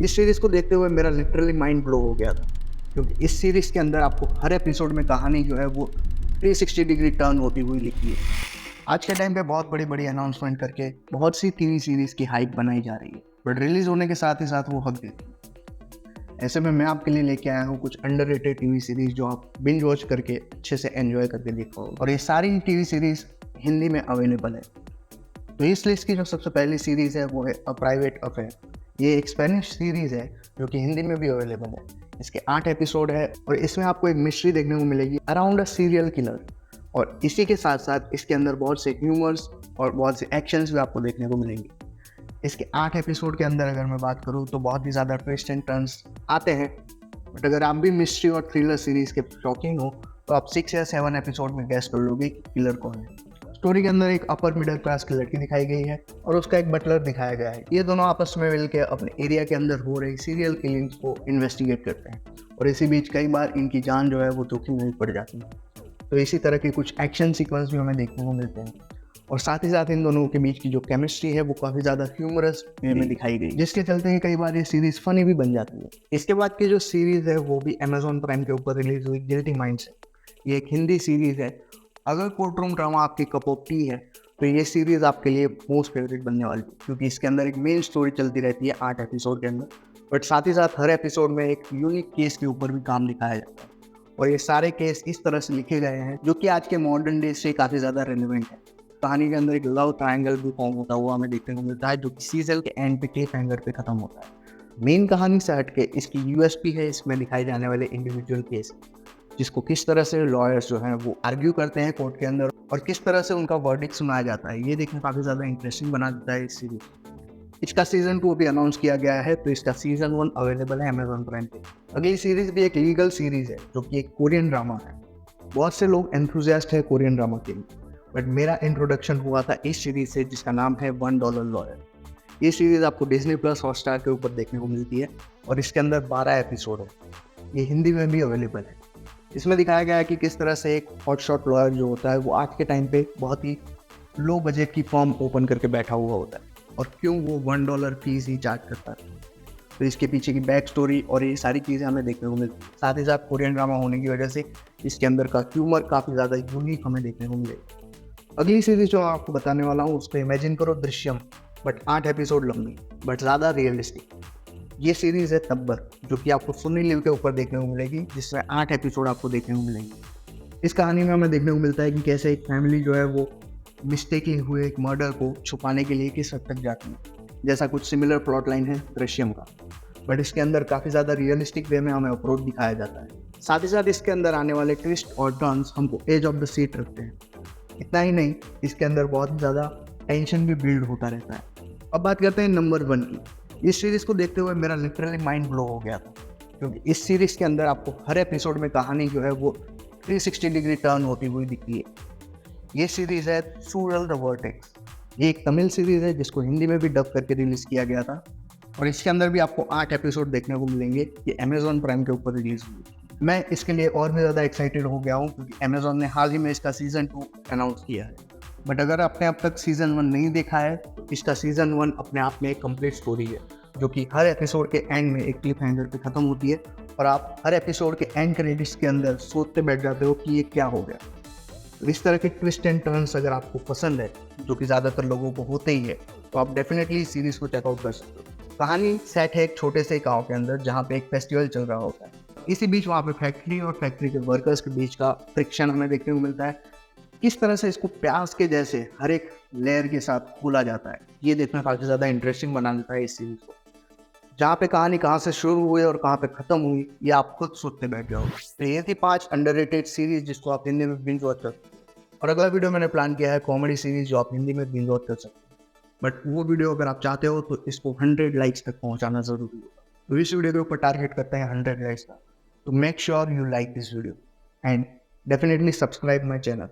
इस सीरीज़ को देखते हुए मेरा लिटरली माइंड ब्लो हो गया था, क्योंकि इस सीरीज़ के अंदर आपको हर एपिसोड में कहानी जो है वो 360 डिग्री टर्न होती हुई लिखी है। आज के टाइम पे बहुत बड़ी-बड़ी अनाउंसमेंट करके बहुत सी टीवी सीरीज़ की हाइप बनाई जा रही है, बट रिलीज़ होने के साथ ही साथ वो हक देती है। ऐसे में मैं आपके लिए लेके आया हूँ कुछ अंडररेटेड टीवी सीरीज़ जो आप बिंज वॉच करके अच्छे से एन्जॉय करके देख पाओ, और ये सारी टीवी सीरीज़ हिंदी में अवेलेबल है। तो इस लिस्ट की जो सबसे पहली सीरीज़ है वो है अ प्राइवेट अफेयर। ये एक स्पेनिश सीरीज़ है जो कि हिंदी में भी अवेलेबल है। इसके 8 एपिसोड है और इसमें आपको एक मिस्ट्री देखने को मिलेगी अराउंड अ सीरियल किलर, और इसी के साथ साथ इसके अंदर बहुत से ह्यूमर्स और बहुत से एक्शंस भी आपको देखने को मिलेंगे। इसके 8 एपिसोड के अंदर अगर मैं बात करूँ तो बहुत ही ज़्यादा ट्विस्ट एंड टर्न्स आते हैं, बट अगर आप भी मिस्ट्री और थ्रिलर सीरीज़ के शौकीन हो तो आप 6 या 7 एपिसोड में गैस कर लोगे कि किलर कौन है। स्टोरी के अंदर एक अपर मिडिल क्लास की लड़की दिखाई गई है और उसका एक बटलर दिखाया गया है। ये दोनों आपस में मिलकर अपने एरिया के अंदर हो रही सीरियल किलिंग्स को इन्वेस्टिगेट करते हैं, और इसी बीच कई बार इनकी जान जो है वो जोखिम में पड़ जाती है। तो इसी तरह के कुछ एक्शन सीक्वेंस भी हमें देखने को मिलते हैं, और साथ ही साथ इन दोनों के बीच की जो केमिस्ट्री है वो काफ़ी ज़्यादा ह्यूमरस वे में दिखाई गई, जिसके चलते कई बार ये सीरीज़ फनी भी बन जाती है। इसके बाद की जो सीरीज़ है वो भी अमेजॉन प्राइम के ऊपर रिलीज हुई, गिल्टी माइंड्स है। ये एक हिंदी सीरीज़ है। अगर कोर्ट रूम ड्रामा आपकी कप ऑफ टी है तो ये सीरीज़ आपके लिए मोस्ट फेवरेट बनने वाली है, क्योंकि इसके अंदर एक मेन स्टोरी चलती रहती है 8 एपिसोड के अंदर, बट साथ ही साथ हर एपिसोड में एक यूनिक केस के ऊपर भी काम दिखाया जाता है, और ये सारे केस इस तरह से लिखे गए हैं जो कि आज के मॉडर्न डेज से काफ़ी ज़्यादा रेलिवेंट है। कहानी के अंदर एक लव ट्रायंगल भी फॉर्म होता हुआ हमें देखने को मिलता है, जो कि सीजन के एंड पे क्लिफ हैंगर पे खत्म होता है। मेन कहानी से हटके इसकी यूएसपी है इसमें दिखाए जाने वाले इंडिविजुअल केस, जिसको किस तरह से लॉयर्स जो हैं वो आर्ग्यू करते हैं कोर्ट के अंदर, और किस तरह से उनका वर्डिक्ट सुनाया जाता है। ये देखना काफ़ी ज़्यादा इंटरेस्टिंग बना देता है इस सीरीज। इसका सीजन 2 भी अनाउंस किया गया है, तो इसका सीजन 1 अवेलेबल है अमेजॉन प्राइम पे। अगली सीरीज भी एक लीगल सीरीज है जो कि एक कोरियन ड्रामा है। बहुत से लोग एंथुजियास्ट है कोरियन ड्रामा के लिए, बट मेरा इंट्रोडक्शन हुआ था इस सीरीज से जिसका नाम है $1 लॉयर। ये सीरीज आपको डिज्नी प्लस हॉटस्टार के ऊपर देखने को मिलती है, और इसके अंदर 12 एपिसोड है। ये हिंदी में भी अवेलेबल है। इसमें दिखाया गया है कि किस तरह से एक हॉटशॉट लॉयर जो होता है वो आज के टाइम पे बहुत ही लो बजट की फॉर्म ओपन करके बैठा हुआ होता है, और क्यों वो $1 फीस ही चार्ज करता है। तो इसके पीछे की बैक स्टोरी और ये सारी चीज़ें हमें देखने को मिलती है। साथ ही साथ कोरियन ड्रामा होने की वजह से इसके अंदर का ह्यूमर काफ़ी ज़्यादा यूनिक हमें देखने को मिलेगा। अगली सीरीज जो आपको बताने वाला हूँ उसको इमेजिन करो दृश्यम, बट 8 एपिसोड लंबी, बट ज़्यादा रियलिस्टिक। ये सीरीज़ है तब्बर, जो कि आपको सुनी लिव के ऊपर देखने को मिलेगी, जिसमें 8 एपिसोड आपको देखने को मिलेंगे। इस कहानी में हमें देखने को मिलता है कि कैसे एक फैमिली जो है वो मिस्टेकली हुए एक मर्डर को छुपाने के लिए किस हद तक जाती है। जैसा कुछ सिमिलर प्लॉट लाइन है दृश्यम का, बट इसके अंदर काफ़ी ज़्यादा रियलिस्टिक वे में हमें अप्रोच दिखाया जाता है। साथ ही साथ इसके अंदर आने वाले ट्विस्ट और टर्न्स हमको एज ऑफ द सीट रखते हैं। इतना ही नहीं, इसके अंदर बहुत ज़्यादा टेंशन भी बिल्ड होता रहता है। अब बात करते हैं नंबर 1 की। इस सीरीज़ को देखते हुए मेरा लिटरली माइंड ब्लो हो गया था, क्योंकि इस सीरीज़ के अंदर आपको हर एपिसोड में कहानी जो है वो 360 डिग्री टर्न होती हुई दिखती है। ये सीरीज़ है सूरल द वर्टेक्स। ये एक तमिल सीरीज़ है जिसको हिंदी में भी डब करके रिलीज़ किया गया था, और इसके अंदर भी आपको 8 एपिसोड देखने को मिलेंगे। ये अमेजॉन प्राइम के ऊपर रिलीज़ हुई। मैं इसके लिए और भी ज़्यादा एक्साइटेड हो गया हूँ, क्योंकि अमेजॉन ने हाल ही में इसका सीज़न 2 अनाउंस किया है। बट अगर आपने अब तक सीज़न 1 नहीं देखा है तो इसका सीज़न 1 अपने आप में एक कंप्लीट स्टोरी है, जो कि हर एपिसोड के एंड में एक क्लिफ हैंगर पे ख़त्म होती है, और आप हर एपिसोड के एंड क्रेडिट्स के अंदर सोचते बैठ जाते हो कि ये क्या हो गया। तो इस तरह के ट्विस्ट एंड टर्न्स अगर आपको पसंद है, जो कि ज़्यादातर लोगों को होते ही है, तो आप डेफिनेटली इस सीरीज़ को चेकआउट कर सकते हो। कहानी सेट है एक छोटे से गाँव के अंदर, जहाँ पे एक फेस्टिवल चल रहा होता है। इसी बीच वहाँ पे फैक्ट्री और फैक्ट्री के वर्कर्स के बीच का फ्रिक्शन हमें देखने को मिलता है। किस तरह से इसको प्याज के जैसे हर एक लेयर के साथ खोला जाता है, ये देखना काफ़ी ज़्यादा इंटरेस्टिंग बना देता है इस सीरीज़ को। जहाँ पे कहानी कहाँ से शुरू हुई और कहाँ पे ख़त्म हुई, ये आप खुद सोचते बैठ जाओगे। तो ये थी 5 अंडररेटेड सीरीज़ जिसको आप हिंदी में बिंज वॉच कर सकते हो। और अगला वीडियो मैंने प्लान किया है कॉमेडी सीरीज़ जो आप हिंदी में बिंज वॉच कर सकते हो। बट वो वीडियो अगर आप चाहते हो तो इसको 100 लाइक्स तक पहुँचाना ज़रूरी होगा। तो इस वीडियो के ऊपर टारगेट करते हैं 100 लाइक्स का। तो make sure you like this video and definitely subscribe my channel.